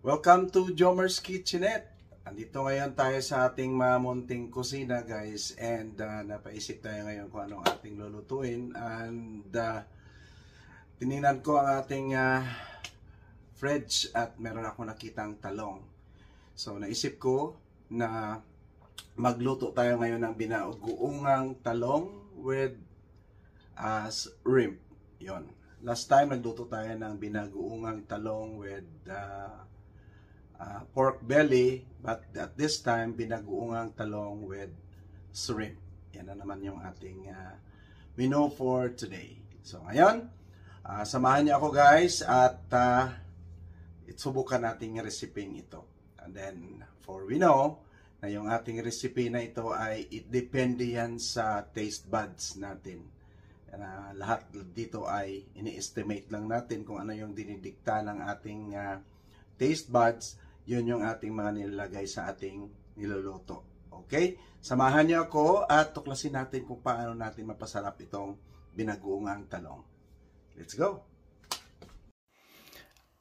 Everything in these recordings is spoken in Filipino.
Welcome to Jomer's Kitchenette. Andito ngayon tayo sa ating mamunting kusina, guys. And napaisip tayo ngayon kung anong ating lulutuin. And tinignan ko ang ating fridge at meron ako nakitang talong. So naisip ko na magluto tayo ngayon ng binagoongang talong with shrimp. Yon. Last time nagluto tayo ng binagoongang talong with pork belly, but at this time binagoongang talong with shrimp. Yan na naman yung ating menu for today. So ngayon, samahan niyo ako, guys, at subukan nating resiping ito. And then, for we know na yung ating recipe na ito ay depende yan sa taste buds natin. Lahat dito ay ini-estimate lang natin kung ano yung dinidikta ng ating taste buds. Yun yung ating mga nilagay sa ating niluluto. Okay? Samahan niyo ako at tuklasin natin kung paano natin mapasarap itong binagoongang talong. Let's go!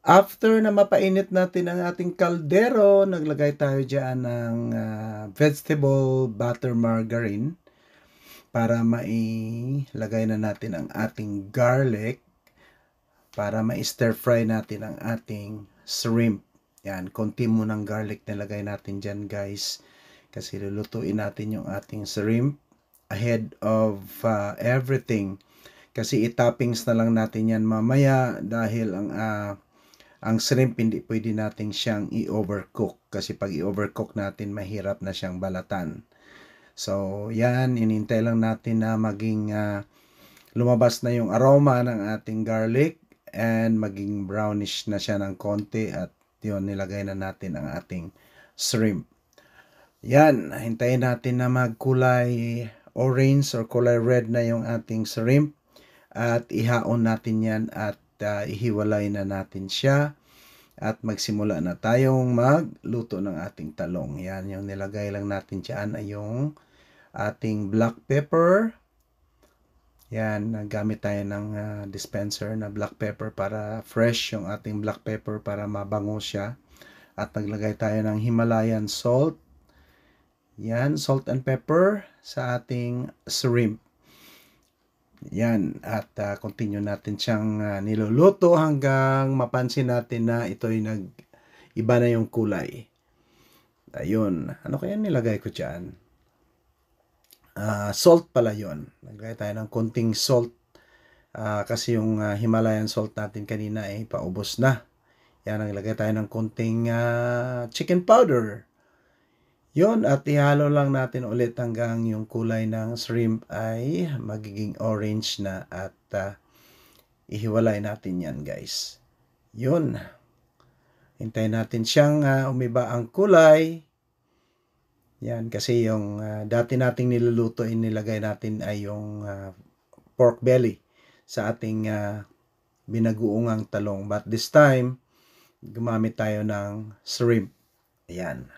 After na mapainit natin ang ating kaldero, naglagay tayo dyan ng vegetable butter margarine para mailagay na natin ang ating garlic para ma-stir fry natin ang ating shrimp. Yan, konti mo ng garlic nilagay natin dyan, guys. Kasi lulutuin natin yung ating shrimp ahead of everything. Kasi itoppings na lang natin yan mamaya dahil ang shrimp hindi pwede natin siyang i-overcook. Kasi pag i-overcook natin, mahirap na siyang balatan. So, yan, inintay lang natin na maging lumabas na yung aroma ng ating garlic and maging brownish na siya ng konti at yun, nilagay na natin ang ating shrimp. Yan, hintayin natin na magkulay orange or kulay red na yung ating shrimp at ihaon natin yan at ihiwalay na natin siya at magsimula na tayong magluto ng ating talong. Yan, yung nilagay lang natin dyan ay yung ating black pepper. Yan, nagamit tayo ng dispenser na black pepper para fresh yung ating black pepper para mabango siya. At naglagay tayo ng Himalayan salt. Yan, salt and pepper sa ating shrimp. Yan, at continue natin siyang niluluto hanggang mapansin natin na ito'y iba na yung kulay. Ayun, ano kaya nilagay ko dyan? Salt pala yon. Naglagay tayo ng konting salt kasi yung Himalayan salt natin kanina ay paubos na. Yan, naglagay tayo ng konting chicken powder. Yon, at ihalo lang natin ulit hanggang yung kulay ng shrimp ay magiging orange na at ihiwalay natin yan, guys. Yon. Hintayin natin siyang umiba ang kulay. Yan, kasi yung dati nating niluluto, inilagay natin ay yung pork belly sa ating binagoongang talong. But this time, gumamit tayo ng shrimp. Ayan.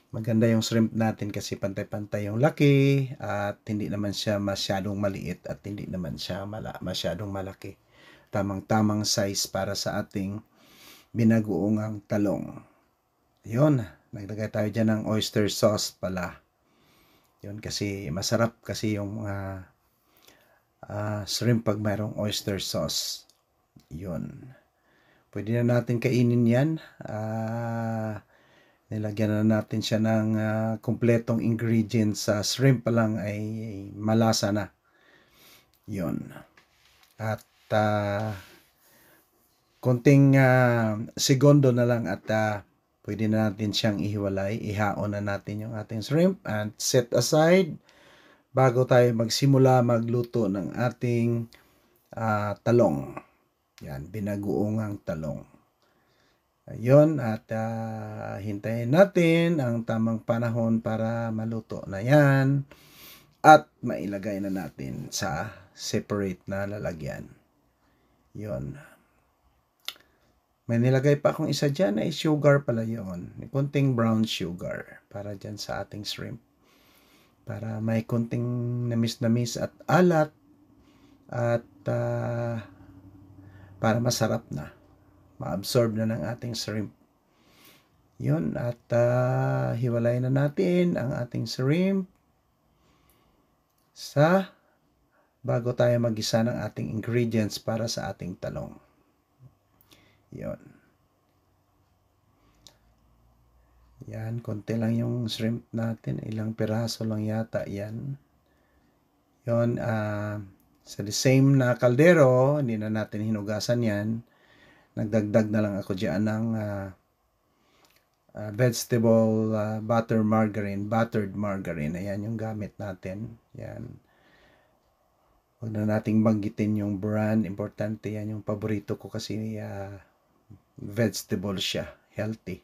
Maganda yung shrimp natin kasi pantay-pantay yung laki at hindi naman siya masyadong maliit at hindi naman siya masyadong malaki. Tamang-tamang size para sa ating binagoongang talong. Ayun. Naglagay tayo dyan ng oyster sauce pala. Yun, kasi masarap kasi yung shrimp pag mayroong oyster sauce. Yun. Pwede na natin kainin yan. Nilagyan na natin siya ng kumpletong ingredients. Sa shrimp pa lang ay malasa na. Yun. At konting segundo na lang at pwede na natin siyang ihiwalay. Ihaon na natin yung ating shrimp and set aside bago tayo magsimula magluto ng ating talong. Yan, binagoongang talong. Ayun, at hintayin natin ang tamang panahon para maluto na yan at mailagay na natin sa separate na lalagyan. Yun. May nilagay pa akong isa dyan na sugar pala yun. Kunting brown sugar para dyan sa ating shrimp. Para may kunting namis-namis at alat at para masarap na. Ma-absorb na ng ating shrimp. Yun, at hiwalay na natin ang ating shrimp bago tayo mag-isa ng ating ingredients para sa ating talong. Yun. Yan, konti lang yung shrimp natin. Ilang piraso lang yata yan. Yun, sa the same na kaldero, hindi na natin hinugasan yan. Nagdagdag na lang ako dyan ng vegetable buttered margarine. Ayan yung gamit natin. Yan. Huwag na nating banggitin yung brand. Importante yan. Yung paborito ko kasi vegetable siya. Healthy.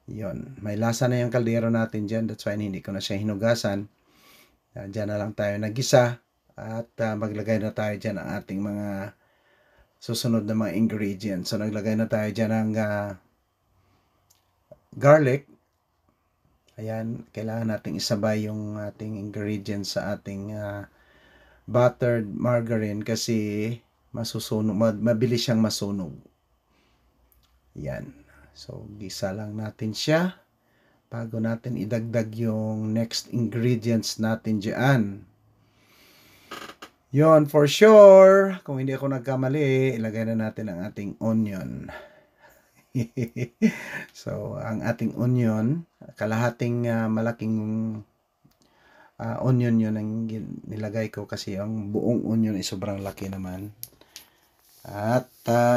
Yon. May lasa na yung kaldero natin dyan. That's why hindi ko na siya hinugasan. Dyan na lang tayo nagisa. At maglagay na tayo dyan ng ating mga susunod na mga ingredients. So naglagay na tayo dyan ng garlic. Ayan. Kailangan nating isabay yung ating ingredients sa ating buttered margarine kasi mabilis siyang masunog. Yan. So, gisa lang natin siya bago natin idagdag yung next ingredients natin dyan. Yon, for sure. Kung hindi ako nagkamali, ilagay na natin ang ating onion. So, ang ating onion, kalahating malaking onion yun ang nilagay ko kasi ang buong onion ay sobrang laki naman. At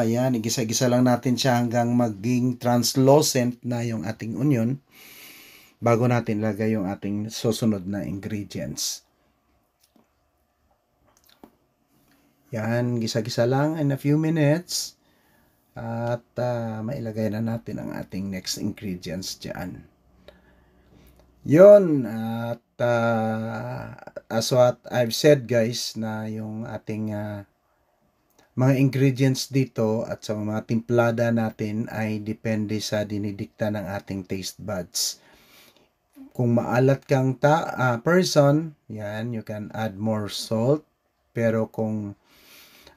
yan, igisa-gisa lang natin siya hanggang maging translucent na yung ating onion bago natin lagay yung ating susunod na ingredients. Yan, gisa-gisa lang in a few minutes at mailagay na natin ang ating next ingredients dyan. Yun, at as what I've said guys, na yung ating mga ingredients dito at sa mga timplada natin ay depende sa dinidikta ng ating taste buds. Kung maalat kang person, yan, you can add more salt. Pero kung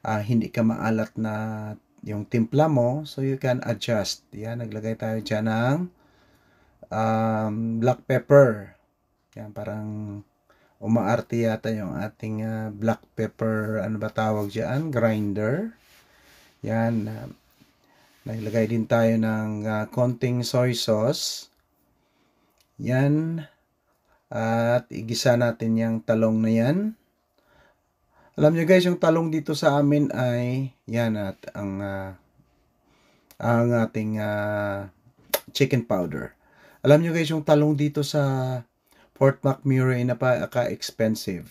hindi ka maalat na yung timpla mo, so you can adjust. Yan, naglagay tayo dyan ng black pepper. Yan, parang umaarte yata yung ating black pepper, ano ba tawag dyan? Grinder. Yan. Naglagay din tayo ng konting soy sauce. Yan. At igisa natin yung talong na yan. Alam nyo guys, yung talong dito sa amin ay yan at ang ating chicken powder. Alam nyo guys, yung talong dito sa Fort McMurray napaka-expensive.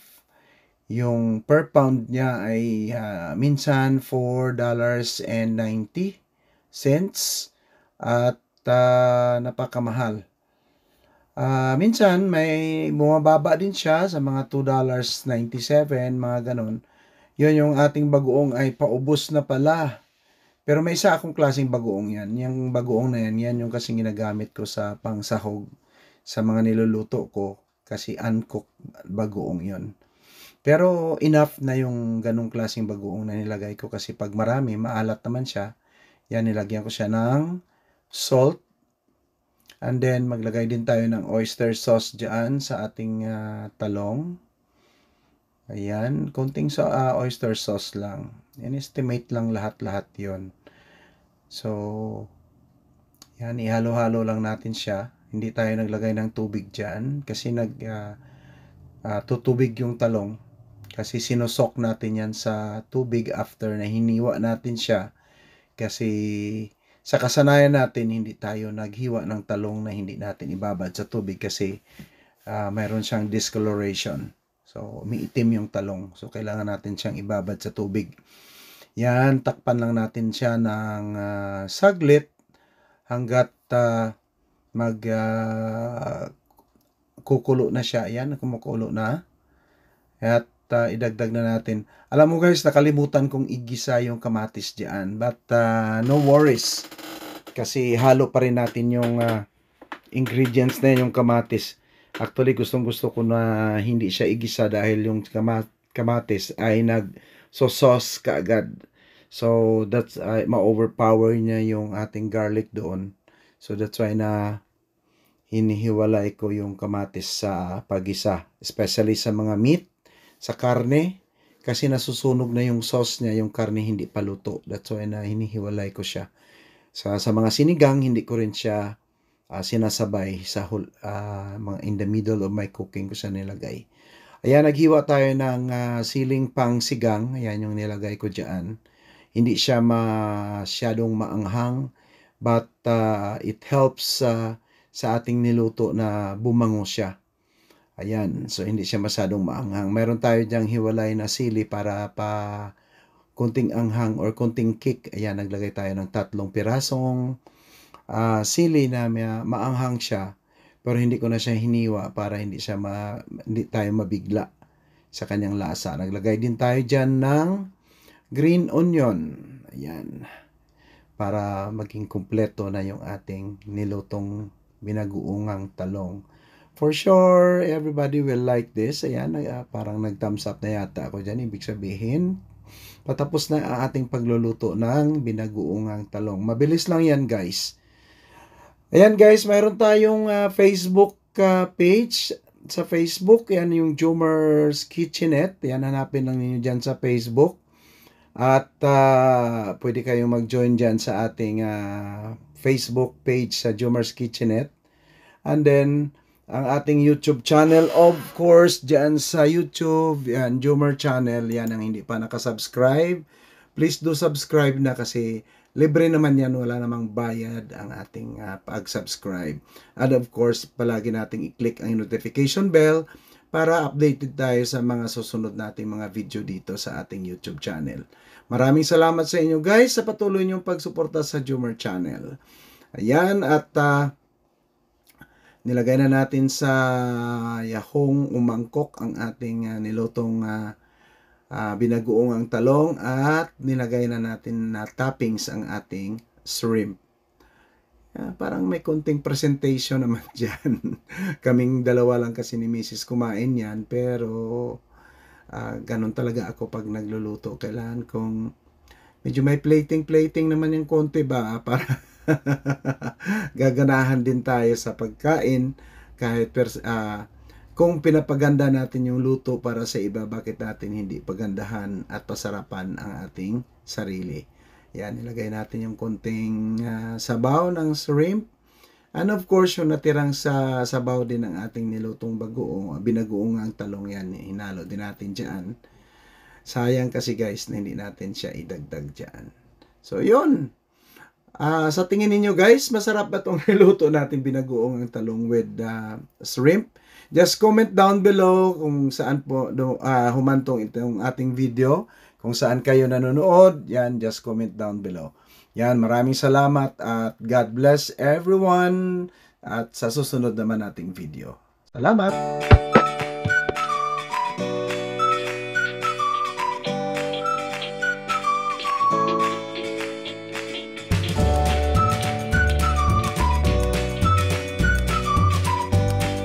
Yung per pound niya ay minsan $4.90 at napakamahal. Minsan may bumababa din siya sa mga $2.97, mga ganon. Yun yung ating bagoong ay paubos na pala. Pero may isa akong klaseng bagoong yan. Yung bagoong na yan, yan yung kasing ginagamit ko sa pangsahog sa mga niluluto ko kasi uncooked bagoong yon. Pero enough na yung ganong klaseng bagoong na nilagay ko kasi pag marami, maalat naman siya. Yan, nilagyan ko siya ng salt. And then, maglagay din tayo ng oyster sauce dyan sa ating talong. Ayan, konting oyster sauce lang. In-estimate lang lahat-lahat yon. So, yan, ihalo-halo lang natin siya. Hindi tayo naglagay ng tubig dyan kasi tutubig yung talong. Kasi sinusok natin yan sa tubig after na hiniwa natin siya. Kasi sa kasanayan natin, hindi tayo naghiwa ng talong na hindi natin ibabad sa tubig kasi mayroon siyang discoloration. So, umiitim yung talong. So, kailangan natin siyang ibabad sa tubig. Yan, takpan lang natin siya ng saglit hanggat kukulo na siya. Ayan, kumukulo na. At idagdag na natin. Alam mo guys, nakalimutan kong igisa yung kamatis diyan. But no worries. Kasi halo pa rin natin yung ingredients na yung kamatis. Actually, gustong-gusto ko na hindi siya igisa dahil yung kamatis ay nag-sauce kaagad. So, that's ma-overpower niya yung ating garlic doon. So, that's why na hinihiwalay ko yung kamatis sa pagisa. Especially sa mga meat, sa karne. Kasi nasusunog na yung sauce niya, yung karne hindi pa luto. That's why na hinihiwalay ko siya. Sa mga sinigang, hindi ko rin siya sinasabay sa mga in the middle of my cooking ko siya nilagay. Ayan, naghiwa tayo ng siling pang sigang. Ayan yung nilagay ko dyan. Hindi siya masyadong maanghang, but it helps sa ating niluto na bumango siya. Ayan, so hindi siya masyadong maanghang. Meron tayo dyang hiwalay na sili para konting anghang or konting kick. Ayan, naglagay tayo ng 3 pirasong sili na maanghang siya, pero hindi ko na siya hiniwa para hindi tayo mabigla sa kanyang lasa. Naglagay din tayo dyan ng green onion. Ayan, para maging kumpleto na yung ating nilutong binagoongang talong. For sure, everybody will like this. Ayan, parang nag-thumbs up na yata ako dyan. Ibig sabihin, patapos na ang ating pagluluto ng binagoongang talong. Mabilis lang yan, guys. Ayan, guys, mayroon tayong Facebook page. Sa Facebook, yan yung Jomer's Kitchenette. Yan, hanapin lang ninyo dyan sa Facebook. At pwede kayong mag-join dyan sa ating Facebook page sa Jomer's Kitchenette. And then, ang ating YouTube channel, of course, dyan sa YouTube, yan, Jomer channel, yan ang hindi pa nakasubscribe. Please do subscribe na kasi libre naman yan, wala namang bayad ang ating pag-subscribe. And of course, palagi nating i-click ang notification bell para updated tayo sa mga susunod nating mga video dito sa ating YouTube channel. Maraming salamat sa inyo guys sa patuloy niyong pagsuporta sa Jomer channel. Ayan, at nilagay na natin sa yahong umangkok ang ating nilutong binagoong talong at nilagay na natin na toppings ang ating shrimp. Parang may konting presentation naman dyan. Kaming dalawa lang kasi ni Mrs. kumain yan, pero ganun talaga ako pag nagluluto. Kailangan kong medyo may plating naman yung konti ba para gaganahan din tayo sa pagkain kahit kung pinapaganda natin yung luto para sa iba, bakit natin hindi pagandahan at pasarapan ang ating sarili. Yan, nilagay natin yung konting sabaw ng shrimp. And of course, yung natirang sa sabaw din ng ating nilutong binagoong ang talong, yan, hinalo din natin dyan. Sayang kasi guys na hindi natin siya idagdag dyan. So, yun. Sa tingin ninyo guys, masarap ba itong niluto natin binagoong ang talong with shrimp? Just comment down below kung saan po humantong itong ating video. Kung saan kayo nanonood, yan, just comment down below. Yan, maraming salamat at God bless everyone. At sa susunod naman nating video. Salamat!